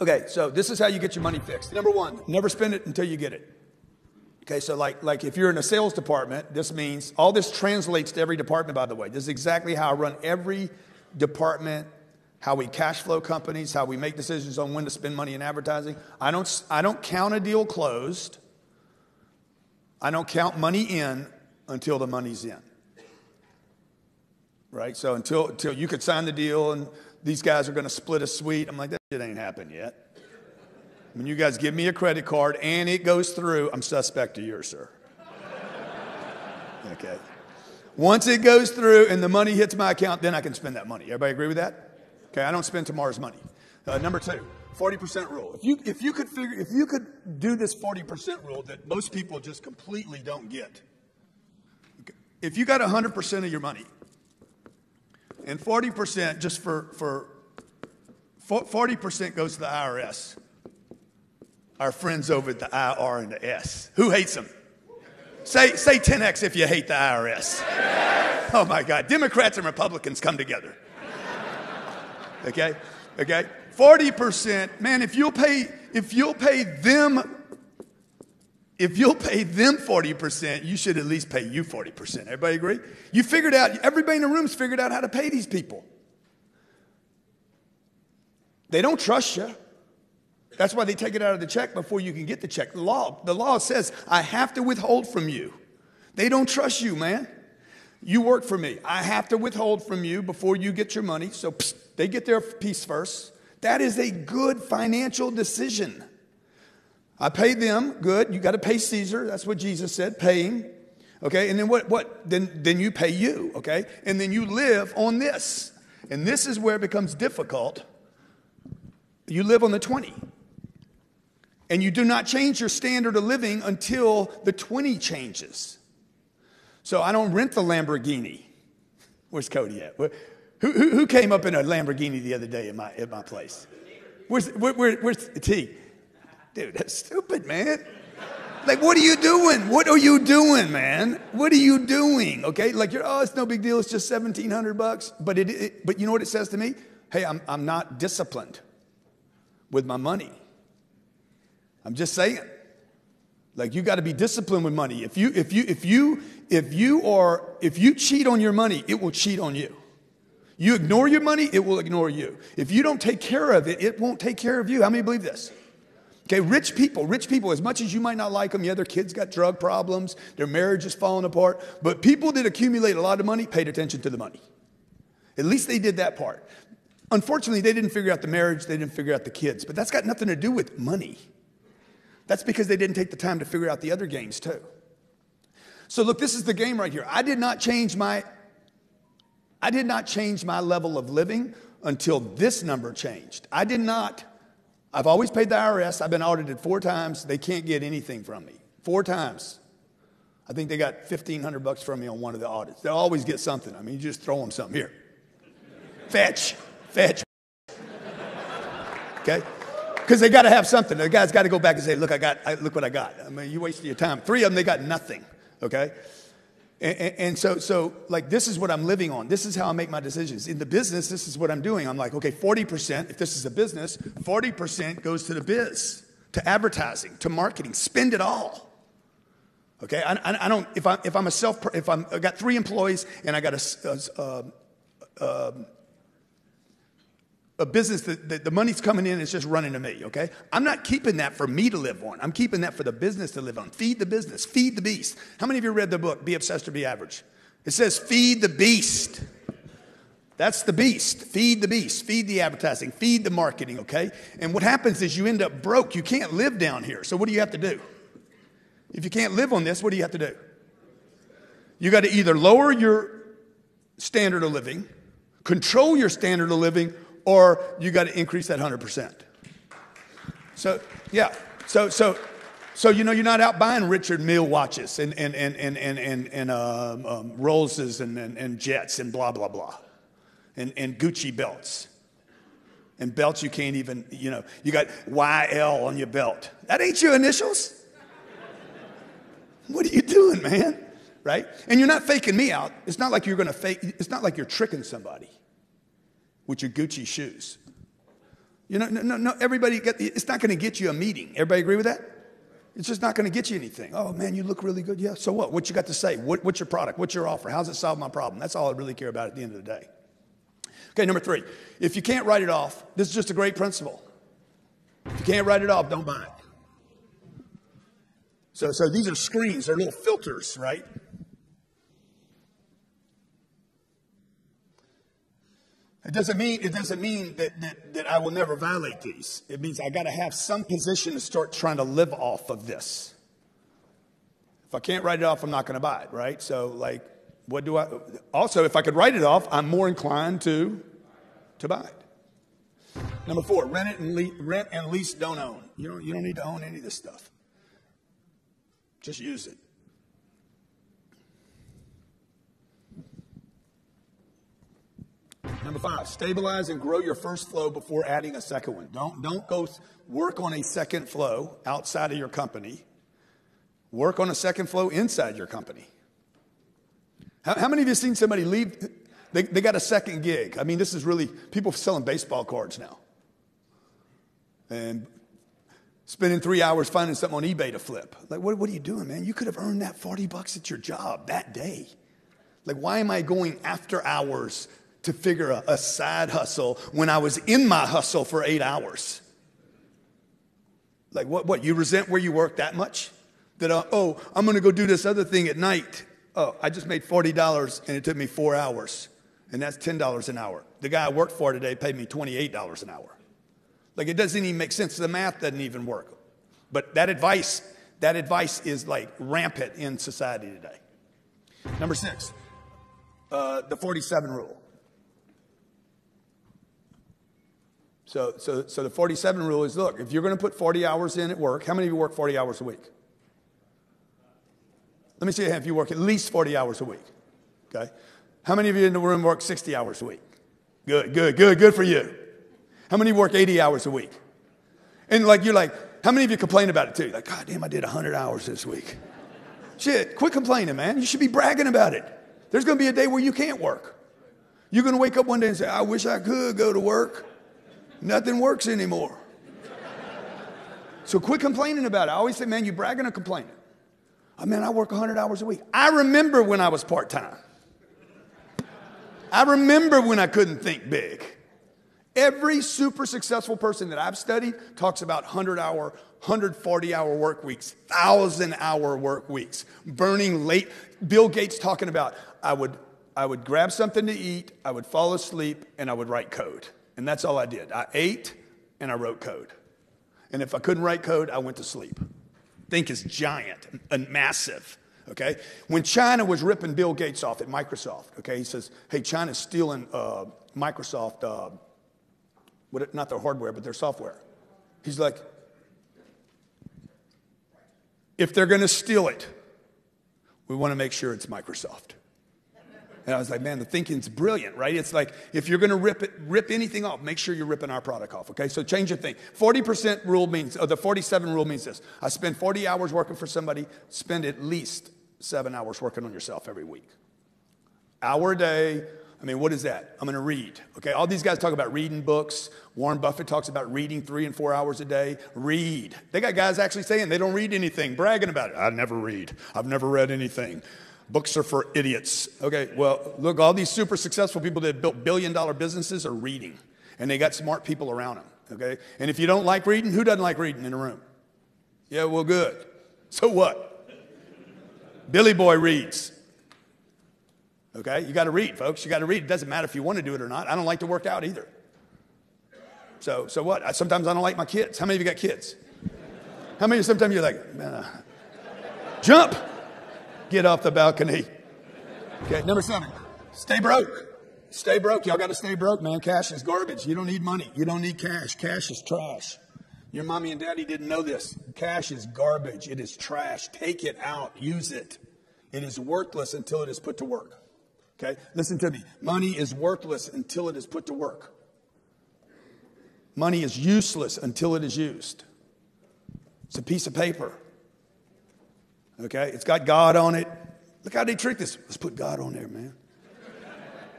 Okay, so this is how you get your money fixed. Number one, never spend it until you get it. Okay, so like if you're in a sales department, this means, all this translates to every department, by the way. This is exactly how I run every department, how we cash flow companies, how we make decisions on when to spend money in advertising. I don't count a deal closed. I don't count money in until the money's in. Right? So until you could sign the deal and these guys are going to split a suite, I'm like, that shit ain't happened yet. When you guys give me a credit card and it goes through, I'm suspect to yours, sir. Okay. Once it goes through and the money hits my account, then I can spend that money. Everybody agree with that? Okay, I don't spend tomorrow's money. Number two, 40% rule. If you could do this 40% rule that most people just completely don't get. Okay. If you got 100% of your money and 40% just for 40% goes to the IRS. Our friends over at the IR and the S. Who hates them? Say 10X if you hate the IRS. Oh my God. Democrats and Republicans come together. Okay? 40%, man, if you'll pay them 40%, you should at least pay you 40%. Everybody agree? You figured out, everybody in the room's figured out how to pay these people. They don't trust you. That's why they take it out of the check before you can get the check. The law says, I have to withhold from you. They don't trust you, man. You work for me. I have to withhold from you before you get your money. So they get their piece first. That is a good financial decision. I paid them, good. You got to pay Caesar. That's what Jesus said, pay him. Okay, and then what? Then you pay you, okay? And then you live on this. And this is where it becomes difficult. You live on the 20. And you do not change your standard of living until the 20 changes. So I don't rent the Lamborghini. Where's Cody at? Who came up in a Lamborghini the other day at my place? Where's T? Dude, that's stupid, man. Like, what are you doing? What are you doing, man? What are you doing? Okay, like it's no big deal. It's just $1,700. But you know what it says to me? Hey, I'm not disciplined with my money. I'm just saying. Like, you got to be disciplined with money. If you cheat on your money, it will cheat on you. You ignore your money, it will ignore you. If you don't take care of it, it won't take care of you. How many believe this? Okay, rich people, as much as you might not like them, their kids got drug problems, their marriage is falling apart, but people that accumulate a lot of money paid attention to the money. At least they did that part. Unfortunately, they didn't figure out the marriage, they didn't figure out the kids, but that's got nothing to do with money. That's because they didn't take the time to figure out the other games too. So look, this is the game right here. I did not change my level of living until this number changed. I've always paid the IRS. I've been audited 4 times. They can't get anything from me. 4 times. I think they got $1,500 from me on one of the audits. They'll always get something. I mean, you just throw them something. Here. Fetch. Okay? Because they got to have something. The guy's got to go back and say, look what I got. I mean, you wasted your time. 3 of them, they got nothing. Okay? And so like, this is what I'm living on. This is how I make my decisions. In the business, this is what I'm doing. I'm like, okay, 40%, if this is a business, 40% goes to the biz, to advertising, to marketing. Spend it all. Okay? I don't, if I got 3 employees and I got a business that the money's coming in, it's just running to me, okay? I'm not keeping that for me to live on. I'm keeping that for the business to live on. Feed the business. Feed the beast. How many of you read the book, Be Obsessed or Be Average? It says feed the beast. That's the beast. Feed the beast. Feed the advertising. Feed the marketing, okay? And what happens is you end up broke. You can't live down here. So what do you have to do? If you can't live on this, what do you have to do? You got to either lower your standard of living, control your standard of living, or you got to increase that 100%. So, yeah. So you're not out buying Richard Mille watches and Rollses and jets and blah, blah, blah. And Gucci belts. And belts you can't even, you got YL on your belt. That ain't your initials. What are you doing, man? Right? And you're not faking me out. It's not like it's not like you're tricking somebody with your Gucci shoes. No, it's not going to get you a meeting. Everybody agree with that? It's just not going to get you anything. Oh, man, you look really good. Yeah, so what? What you got to say? What's your product? What's your offer? How's it solve my problem? That's all I really care about at the end of the day. Okay, number 3. If you can't write it off, this is just a great principle. If you can't write it off, don't buy it. So these are screens. They're little filters, right? It doesn't mean that I will never violate these. It means I got to have some position to start trying to live off of this. If I can't write it off, I'm not going to buy it, right? So, like, what do I? Also, if I could write it off, I'm more inclined to buy it. Number 4, rent and lease, don't own. You don't need to own any of this stuff. Just use it. Number 5, stabilize and grow your first flow before adding a second one. Don't go work on a second flow outside of your company. Work on a second flow inside your company. How many of you have seen somebody leave? They got a second gig. I mean, this is really people selling baseball cards now. And spending 3 hours finding something on eBay to flip. Like, what are you doing, man? You could have earned that $40 at your job that day. Like, why am I going after hours to figure a side hustle when I was in my hustle for 8 hours? Like, what? You resent where you work that much? That, I'm going to go do this other thing at night. Oh, I just made $40 and it took me 4 hours. And that's $10 an hour. The guy I worked for today paid me $28 an hour. Like, it doesn't even make sense. The math doesn't even work. But that advice is like rampant in society today. Number 6, the 47 rule. So the 47 rule is, look, if you're going to put 40 hours in at work, how many of you work 40 hours a week? Let me see if you work at least 40 hours a week. Okay? How many of you in the room work 60 hours a week? Good for you. How many work 80 hours a week? And you're like, how many of you complain about it too? Like, God damn, I did 100 hours this week. Shit, quit complaining, man. You should be bragging about it. There's going to be a day where you can't work. You're going to wake up one day and say, I wish I could go to work. Nothing works anymore. So quit complaining about it. I always say, man, you bragging or complaining? Oh, man, I work 100 hours a week. I remember when I was part-time. I remember when I couldn't think big. Every super successful person that I've studied talks about 100-hour, 140-hour work weeks, 1,000-hour work weeks, burning late. Bill Gates talking about, I would grab something to eat, I would fall asleep, and I would write code. And that's all I did. I ate and I wrote code. And if I couldn't write code, I went to sleep. Think is giant and massive. Okay? When China was ripping Bill Gates off at Microsoft, okay, he says, hey, China's stealing Microsoft, not their hardware, but their software. He's like, if they're going to steal it, we want to make sure it's Microsoft. And I was like, man, the thinking's brilliant, right? It's like, if you're going to rip anything off, make sure you're ripping our product off, okay? So change your thing. 40% rule means, or the 47 rule means this. I spend 40 hours working for somebody, spend at least 7 hours working on yourself every week. Hour a day. I mean, what is that? I'm going to read, okay? All these guys talk about reading books. Warren Buffett talks about reading 3 and 4 hours a day. Read. They got guys actually saying they don't read anything, bragging about it. I never read. I've never read anything. Books are for idiots. Okay, well, look, all these super successful people that built billion-dollar businesses are reading. And they got smart people around them, okay? And if you don't like reading, who doesn't like reading in a room? Yeah, well, good. So what? Billy Boy reads. Okay, you got to read, folks. You got to read. It doesn't matter if you want to do it or not. I don't like to work out either. So what? Sometimes I don't like my kids. How many of you got kids? How many sometimes you're like, jump. Get off the balcony. Okay, number 7, stay broke. Stay broke. Y'all got to stay broke, man. Cash is garbage. You don't need money. You don't need cash. Cash is trash. Your mommy and daddy didn't know this. Cash is garbage. It is trash. Take it out. Use it. It is worthless until it is put to work. Okay, listen to me. Money is worthless until it is put to work. Money is useless until it is used. It's a piece of paper. Okay, it's got God on it. Look how they tricked us. Let's put God on there, man.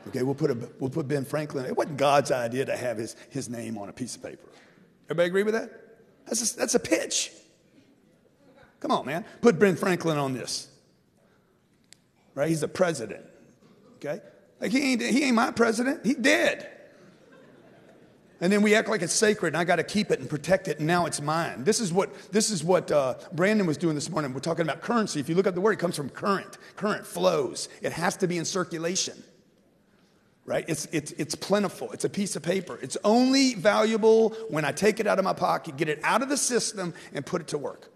Okay, we'll put Ben Franklin. It wasn't God's idea to have his name on a piece of paper. Everybody agree with that? That's a pitch. Come on, man. Put Ben Franklin on this. Right? He's the president. Okay? Like he ain't my president. He dead. And then we act like it's sacred, and I got to keep it and protect it, and now it's mine. This is what Brandon was doing this morning. We're talking about currency. If you look at the word, it comes from current. Current flows. It has to be in circulation. Right? It's plentiful. It's a piece of paper. It's only valuable when I take it out of my pocket, get it out of the system, and put it to work.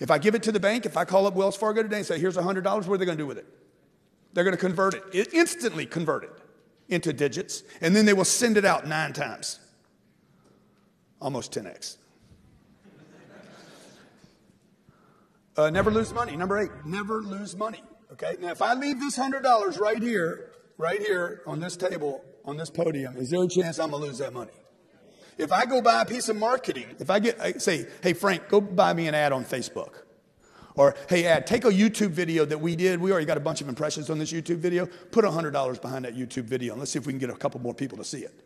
If I give it to the bank, if I call up Wells Fargo today and say, here's $100, what are they going to do with it? They're going to convert it. Instantly convert it into digits, and then they will send it out 9 times. Almost 10x. Never lose money. Number 8, never lose money. Okay? Now, if I leave this $100 right here on this table, on this podium, is there a chance I'm going to lose that money? If I go buy a piece of marketing, if I say, hey, Frank, go buy me an ad on Facebook. Or, hey, ad, take a YouTube video that we did. We already got a bunch of impressions on this YouTube video. Put $100 behind that YouTube video, and let's see if we can get a couple more people to see it.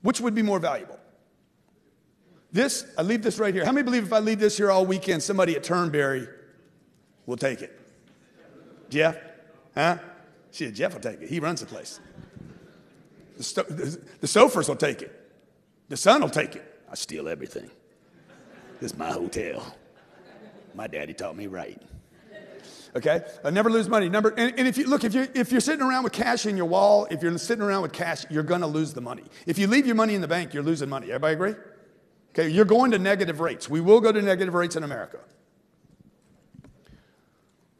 Which would be more valuable? This, I leave this right here. How many believe if I leave this here all weekend, somebody at Turnberry will take it? Jeff? Huh? Shit, Jeff will take it. He runs the place. The Sofers will take it. The son will take it. I steal everything. This is my hotel. My daddy taught me right. Okay? Never lose money. And if you're sitting around with cash in your wall, if you're sitting around with cash, you're going to lose the money. If you leave your money in the bank, you're losing money. Everybody agree? Okay, you're going to negative rates. We will go to negative rates in America.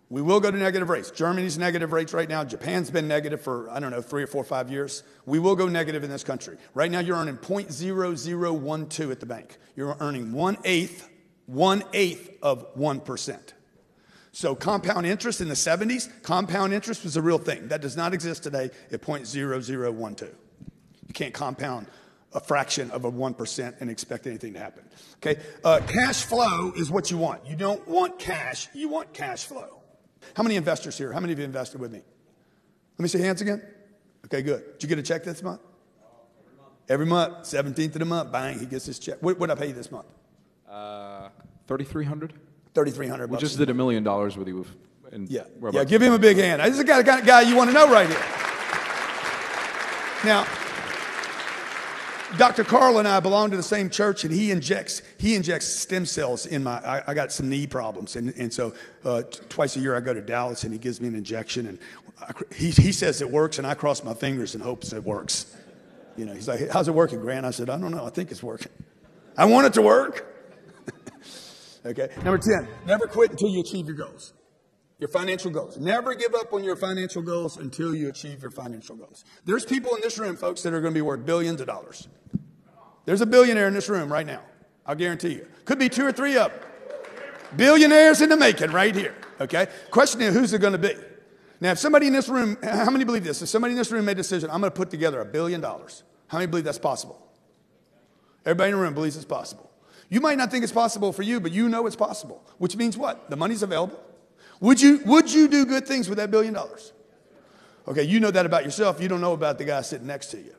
We will go to negative rates. Germany's negative rates right now. Japan's been negative for, 3 or 4 or 5 years. We will go negative in this country. Right now, you're earning 0.0012 at the bank. You're earning one eighth of 1%. So compound interest in the 70s, compound interest was a real thing. That does not exist today at 0.0012. You can't compound a fraction of a 1% and expect anything to happen. Okay, cash flow is what you want. You don't want cash. You want cash flow. How many investors here? How many of you invested with me? Let me see hands again. Okay, good. Did you get a check this month? Every month. 17th of the month, bang, he gets his check. What did I pay you this month? $3,300. $3,300. We just did $1 million with you. Yeah, give him a big hand. This is the kind of guy you want to know right here. Now, Dr. Carl and I belong to the same church, and he injects stem cells in my. I got some knee problems, and so twice a year I go to Dallas, and he gives me an injection, and he says it works, and I cross my fingers and hopes it works. You know, he's like, "How's it working, Grant?" I said, "I don't know. I think it's working. I want it to work." Okay. Number 10, never quit until you achieve your goals. Your financial goals. Never give up on your financial goals until you achieve your financial goals. There's people in this room, folks, that are going to be worth billions of dollars. There's a billionaire in this room right now. I'll guarantee you. Could be 2 or 3 of them. Billionaires in the making right here. Okay? Question is, who's it going to be? Now, if somebody in this room, how many believe this? If somebody in this room made a decision, I'm going to put together $1 billion. How many believe that's possible? Everybody in the room believes it's possible. You might not think it's possible for you, but you know it's possible. Which means what? The money's available. Would you do good things with that $1 billion? Okay, you know that about yourself. You don't know about the guy sitting next to you.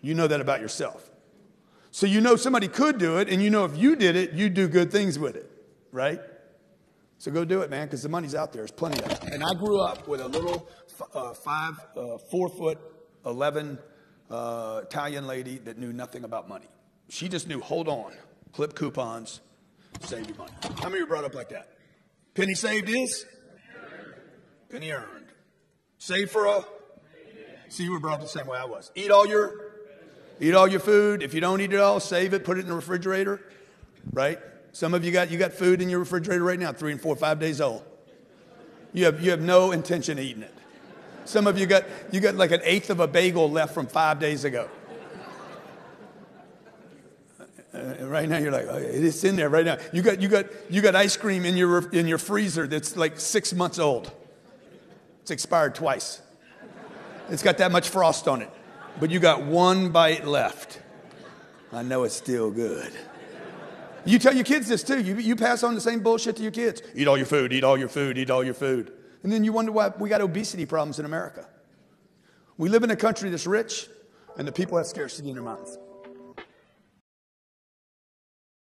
You know that about yourself. So you know somebody could do it, and you know if you did it, you'd do good things with it, right? So go do it, man, because the money's out there. There's plenty of it. And I grew up with a little 4'11" Italian lady that knew nothing about money. She just knew, hold on, clip coupons, save your money. How many of you were brought up like that? Penny saved is? Penny earned. Save for a? See, you were brought up the same way I was. Eat all your food. If you don't eat it all, save it, put it in the refrigerator, right? Some of you got food in your refrigerator right now, 3 and 4, 5 days old. You have no intention of eating it. Some of you got like 1/8 of a bagel left from 5 days ago. Right now you're like, oh, it's in there right now. You got ice cream in your freezer that's like 6 months old. It's expired twice. It's got that much frost on it, but you got 1 bite left. I know it's still good. You tell your kids this too. You pass on the same bullshit to your kids. Eat all your food, eat all your food, eat all your food. And then you wonder why we got obesity problems in America. We live in a country that's rich, and the people have scarcity in their minds.